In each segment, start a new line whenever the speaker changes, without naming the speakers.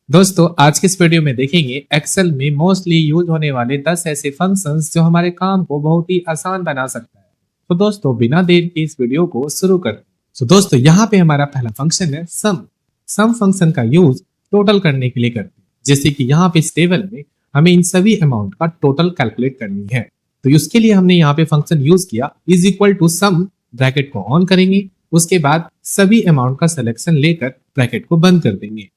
दोस्तों आज के इस वीडियो में देखेंगे एक्सेल में मोस्टली यूज होने वाले 10 ऐसे फंक्शंस जो हमारे काम को बहुत ही आसान बना सकता है। तो दोस्तों बिना देर के इस वीडियो को शुरू करते हैं। तो दोस्तों यहाँ पे हमारा पहला फंक्शन है सम फंक्शन का यूज टोटल करने के लिए करते हैं। जैसे कि यहाँ पे इस टेबल में हमें इन सभी अमाउंट का टोटल कैलकुलेट करनी है, तो उसके लिए हमने यहाँ पे फंक्शन यूज किया is equal to sum, bracket को ऑन करेंगे, उसके बाद सभी अमाउंट का सिलेक्शन लेकर ब्रैकेट को बंद कर देंगे।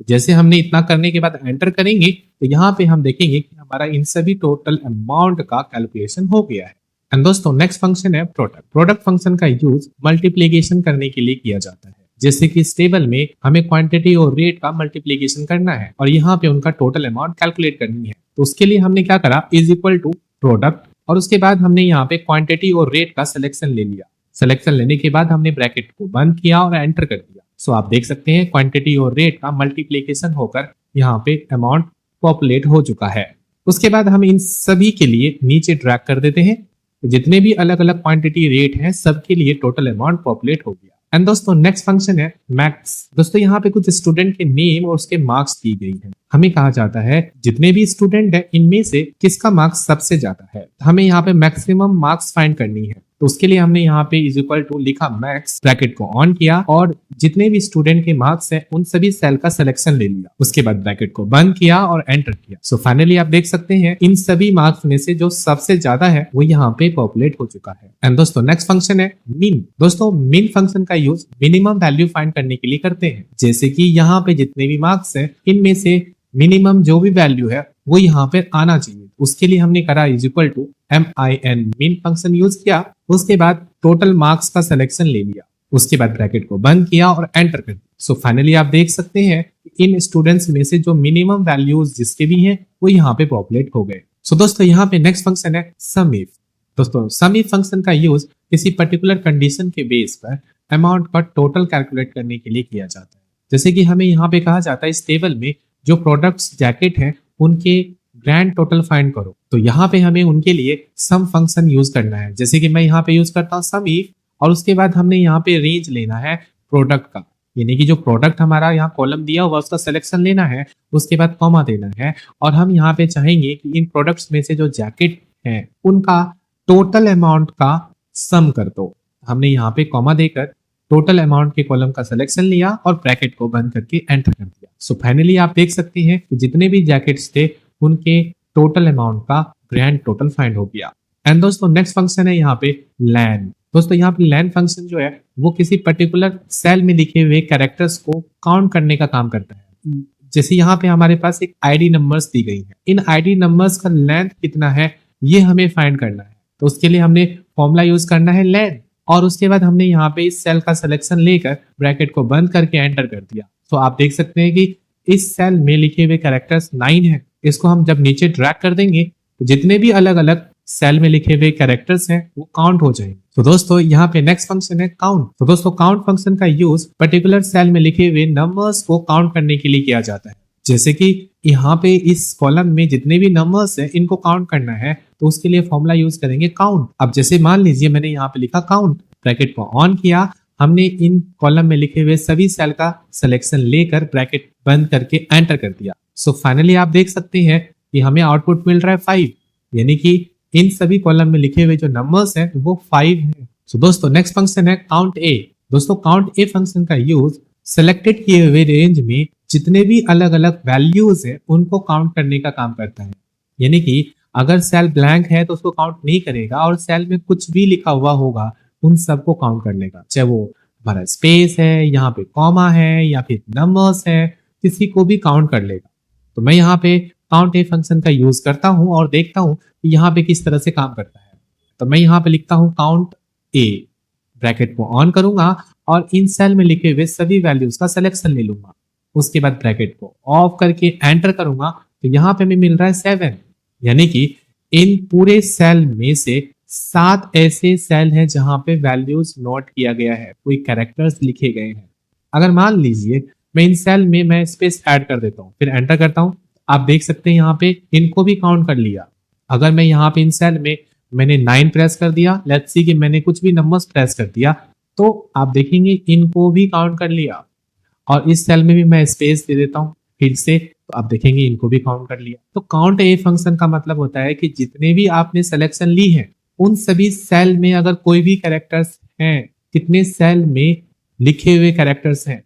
जैसे हमने इतना करने के बाद एंटर करेंगे तो यहाँ पे हम देखेंगे कि हमारा इन सभी टोटल अमाउंट का कैलकुलेशन हो गया है। एंड दोस्तों नेक्स्ट फंक्शन है प्रोडक्ट फंक्शन का यूज मल्टीप्लीकेशन करने के लिए किया जाता है। जैसे कि इस टेबल में हमें क्वांटिटी और रेट का मल्टीप्लीकेशन करना है और यहाँ पे उनका टोटल अमाउंट कैलकुलेट करनी है। तो उसके लिए हमने क्या करा, इज इक्वल टू प्रोडक्ट और उसके बाद हमने यहाँ पे क्वांटिटी और रेट का सिलेक्शन ले लिया। सिलेक्शन लेने के बाद हमने ब्रैकेट को बंद किया और एंटर कर दिया। सो आप देख सकते हैं क्वांटिटी और रेट का मल्टीप्लिकेशन होकर यहाँ पे अमाउंट पॉपुलेट हो चुका है। उसके बाद हम इन सभी के लिए नीचे ड्रैग कर देते हैं, तो जितने भी अलग अलग क्वांटिटी रेट हैं सबके लिए टोटल अमाउंट पॉपुलेट हो गया। एंड दोस्तों नेक्स्ट फंक्शन है मैक्स। दोस्तों यहाँ पे कुछ स्टूडेंट के नेम और उसके मार्क्स दी गई है। हमें कहा जाता है जितने भी स्टूडेंट है इनमें से किसका मार्क्स सबसे ज्यादा है। हमें यहाँ पे मैक्सिमम मार्क्स फाइंड करनी है, तो उसके लिए हमने यहाँ पे इज इक्वल टू लिखा मैक्स, ब्रैकेट को ऑन किया और जितने भी स्टूडेंट के मार्क्स हैं उन सभी सेल का सिलेक्शन ले लिया। उसके बाद ब्रैकेट को बंद किया और एंटर किया। सो फाइनली आप देख सकते हैं इन सभी मार्क्स में से जो सबसे ज्यादा है वो यहाँ पे पॉपुलेट हो चुका है। एंड दोस्तों नेक्स्ट फंक्शन है मिन। दोस्तों मिन फंक्शन का यूज मिनिमम वैल्यू फाइंड करने के लिए करते हैं। जैसे कि यहाँ पे जितने भी मार्क्स है इनमें से मिनिमम जो भी वैल्यू है वो यहाँ पे आना चाहिए। उसके लिए हमने करा इज इक्वल टू मिन फंक्शन यूज किया। उसके बाद टोटल मार्क्स का सिलेक्शन ले लिया। उसके बाद ब्रैकेट को बंद किया और एंटर कर दिया। सो फाइनली आप देख सकते हैं इन स्टूडेंट्स में से जो मिनिमम वैल्यूज जिसके भी हैं वो यहाँ पे पॉपुलेट हो गए। सो दोस्तों यहाँ पे नेक्स्ट फंक्शन है सम इफ। दोस्तों सम इफ फंक्शन का यूज किसी पर्टिकुलर कंडीशन के बेस पर अमाउंट का टोटल कैलकुलेट करने के लिए किया जाता है। जैसे कि हमें यहाँ पे कहा जाता है इस टेबल में जो प्रोडक्ट्स जैकेट हैं उनके ग्रैंड टोटल फाइंड करो, तो यहाँ पे हमें उनके लिए सम फंक्शन यूज करना है। जैसे कि मैं यहाँ पे यूज करता हूँ सम इफ और उसके बाद हमने यहाँ पे रेंज लेना है प्रोडक्ट का, यानी कि जो प्रोडक्ट हमारा यहाँ कॉलम दिया हुआ उसका सिलेक्शन लेना है। उसके बाद कॉमा देना है और हम यहाँ पे चाहेंगे कि इन प्रोडक्ट्स में से जो जैकेट है उनका टोटल अमाउंट का सम कर दो। हमने यहाँ पे कॉमा देकर टोटल अमाउंट के कॉलम का सिलेक्शन लिया और ब्रैकेट को बंद करके एंटर कर दिया। सो फाइनली आप देख सकते हैं कि जितने भी जैकेट्स थे उनके टोटल अमाउंट का ग्रैंड टोटल फाइंड हो गया। एंड दोस्तों नेक्स्ट फंक्शन है यहाँ पे लैन। दोस्तों यहाँ पे लैन फंक्शन जो है वो किसी पर्टिकुलर सेल में लिखे हुए कैरेक्टर्स को काउंट करने का काम करता है। जैसे यहाँ पे हमारे पास एक आईडी नंबर्स दी गई है, इन आईडी नंबर्स का लेंथ कितना है ये हमें फाइंड करना है। तो उसके लिए हमने फॉर्मूला यूज करना है लैन और उसके बाद हमने यहाँ पे इस सेल का सिलेक्शन लेकर ब्रैकेट को बंद करके एंटर कर दिया। तो आप देख सकते हैं कि इस सेल में लिखे हुए कैरेक्टर्स 9 है। इसको हम जब नीचे ड्रैग कर देंगे तो जितने भी अलग अलग सेल में लिखे हुए कैरेक्टर्स हैं वो काउंट हो जाएंगे। तो दोस्तों यहाँ पे नेक्स्ट फंक्शन है काउंट। तो दोस्तों काउंट फंक्शन का यूज पर्टिकुलर सेल में लिखे हुए नंबर्स को काउंट करने के लिए किया जाता है। जैसे कि यहाँ पे इस कॉलम में जितने भी नंबर्स हैं इनको काउंट करना है, तो उसके लिए फॉर्मूला यूज करेंगे काउंट। अब जैसे मान लीजिए मैंने यहाँ पे लिखा काउंट, ब्रैकेट को ऑन किया, हमने इन कॉलम में लिखे हुए सभी सेल का सिलेक्शन लेकर ब्रैकेट बंद करके एंटर कर दिया। सो फाइनली आप देख सकते हैं कि हमें आउटपुट मिल रहा है 5, यानी कि इन सभी कॉलम में लिखे हुए जो नंबर्स हैं वो 5 हैं। सो दोस्तों नेक्स्ट फंक्शन है काउंट ए। दोस्तों काउंट ए फंक्शन का यूज सिलेक्टेड किए हुए रेंज में जितने भी अलग अलग वैल्यूज है उनको काउंट करने का काम करता है। यानी कि अगर सेल ब्लैंक है तो उसको काउंट नहीं करेगा और सेल में कुछ भी लिखा हुआ होगा उन सबको काउंट कर लेगा, चाहे वो हमारा स्पेस है, यहाँ पे कॉमा है या फिर नंबर्स है, किसी को भी काउंट कर लेगा। तो मैं यहाँ पे काउंट ए फंक्शन का यूज करता हूँ और देखता हूँ कि यहाँ पे किस तरह से काम करता है। तो मैं यहाँ पे लिखता हूँ काउंट ए, ब्रैकेट को ऑन करूंगा और इन सेल में लिखे हुए सभी वैल्यूज का सिलेक्शन ले लूंगा। उसके बाद ब्रैकेट को ऑफ करके एंटर करूंगा तो यहाँ पे हमें मिल रहा है 7, यानी कि इन पूरे सेल में से 7 ऐसे सेल हैं जहां पे वैल्यूज नोट किया गया है, कोई कैरेक्टर्स लिखे गए हैं। अगर मान लीजिए मैं इन सेल में मैं स्पेस ऐड कर देता हूँ फिर एंटर करता हूँ, आप देख सकते हैं यहाँ पे इनको भी काउंट कर लिया। अगर मैं यहाँ पे इन सेल में मैंने 9 प्रेस कर दिया, लेट्स सी कि मैंने कुछ भी नंबर्स प्रेस कर दिया, तो आप देखेंगे इनको भी काउंट कर लिया। और इस सेल में भी मैं स्पेस दे देता हूँ, फिर से, तो आप देखेंगे इनको भी काउंट कर लिया। तो काउंट ए फंक्शन का मतलब होता है कि जितने भी आपने सिलेक्शन ली है उन सभी सेल में अगर कोई भी कैरेक्टर्स हैं, कितने सेल में लिखे हुए कैरेक्टर्स हैं,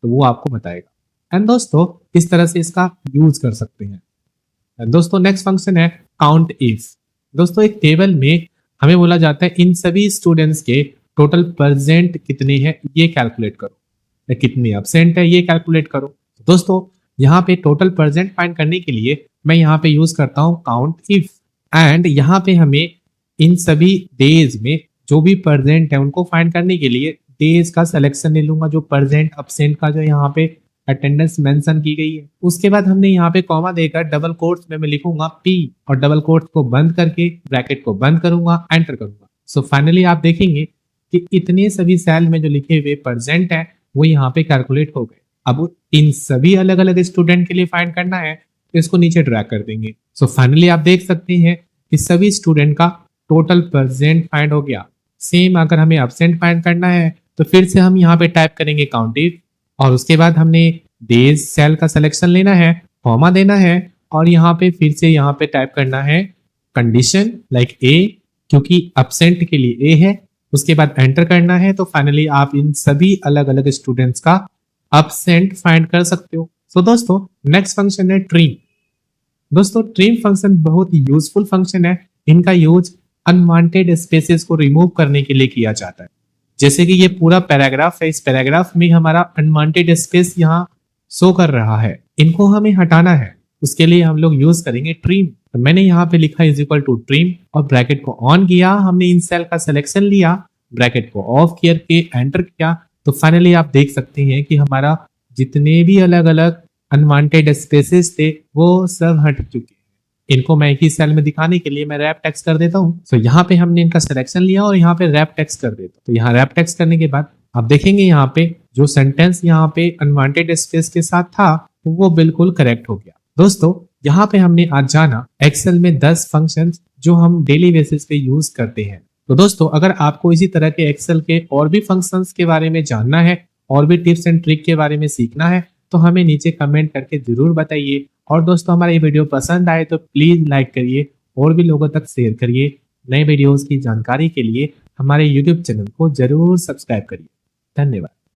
तो वो आपको बताएगा। एंड दोस्तों इस तरह से इसका यूज कर सकते हैं। एंड दोस्तों नेक्स्ट फंक्शन है काउंट इफ। दोस्तों एक टेबल में हमें बोला जाता है इन सभी स्टूडेंट्स के टोटल प्रेजेंट कितने हैं ये कैलकुलेट करो, या कितने एब्सेंट है ये कैलकुलेट करो। दोस्तों यहाँ पे टोटल प्रेजेंट फाइंड करने के लिए मैं यहाँ पे यूज करता हूँ काउंट इफ। एंड यहाँ पे हमें इन सभी डेज में जो भी प्रेजेंट है उनको फाइंड करने के लिए डेज का सिलेक्शन ले लूंगा, जो प्रेजेंट एब्सेंट का जो यहाँ पे अटेंडेंस मेंशन की गई है। उसके बाद हमने यहाँ पे कॉमा देकर डबल कोट्स में मैं लिखूंगा पी और डबल कोट्स को बंद करके ब्रैकेट को बंद करूंगा, एंटर करूंगा। सो फाइनली आप देखेंगे कि इतने सभी सेल में जो लिखे हुए प्रेजेंट है वो यहाँ पे कैलकुलेट हो गए। अब इन सभी अलग अलग स्टूडेंट के लिए फाइंड करना है तो इसको नीचे ड्रैग कर देंगे। सो फाइनली आप देख सकते हैं कि सभी स्टूडेंट का टोटल प्रेजेंट फाइंड हो गया। सेम अगर हमें एब्सेंट फाइंड करना है तो फिर से हम यहाँ पे टाइप करेंगे काउंट इफ और उसके बाद हमने डेज सेल का सिलेक्शन लेना है, कॉमा देना है और यहाँ पे फिर से यहाँ पे टाइप करना है कंडीशन लाइक ए, क्योंकि एब्सेंट के लिए ए है। उसके बाद एंटर करना है। तो फाइनली आप इन सभी अलग अलग स्टूडेंट्स का एब्सेंट फाइंड कर सकते हो। सो दोस्तों नेक्स्ट फंक्शन है ट्रिम। दोस्तों ट्रिम फंक्शन बहुत ही यूजफुल फंक्शन है। इनका यूज अनवांटेड स्पेसेस को रिमूव करने के लिए किया जाता है। जैसे कि ये पूरा पैराग्राफ है, इस पैराग्राफ में हमारा अनवांटेड स्पेस यहाँ शो कर रहा है, इनको हमें हटाना है। उसके लिए हम लोग यूज करेंगे ट्रिम। तो मैंने यहाँ पे लिखा इज इक्वल टू ट्रिम और ब्रैकेट को ऑन किया, हमने इन सेल का सिलेक्शन लिया, ब्रैकेट को ऑफ करके एंटर किया। तो फाइनली आप देख सकते हैं कि हमारा जितने भी अलग अलग अनवांटेड स्पेसेस थे वो सब हट चुके हैं। इनको मैं एक ही सेल में दिखाने के लिए मैं रैप टेक्स्ट कर देता हूँ। तो यहाँ पे हमने इनका सिलेक्शन लिया और यहाँ पे रैप टेक्स्ट कर देता हूँ। तो यहाँ रैप टेक्स्ट करने के बाद आप देखेंगे यहाँ पे जो सेंटेंस यहाँ पे अनवांटेड स्पेस के साथ था वो बिल्कुल करेक्ट हो गया। दोस्तों यहाँ पे हमने आज जाना एक्सेल में 10 फंक्शंस जो हम डेली बेसिस पे यूज करते हैं। तो दोस्तों अगर आपको इसी तरह के एक्सेल के और भी फंक्शंस के बारे में जानना है और भी टिप्स एंड ट्रिक के बारे में सीखना है तो हमें नीचे कमेंट करके जरूर बताइए। और दोस्तों हमारा ये वीडियो पसंद आए तो प्लीज लाइक करिए और भी लोगों तक शेयर करिए। नए वीडियोस की जानकारी के लिए हमारे YouTube चैनल को जरूर सब्सक्राइब करिए। धन्यवाद।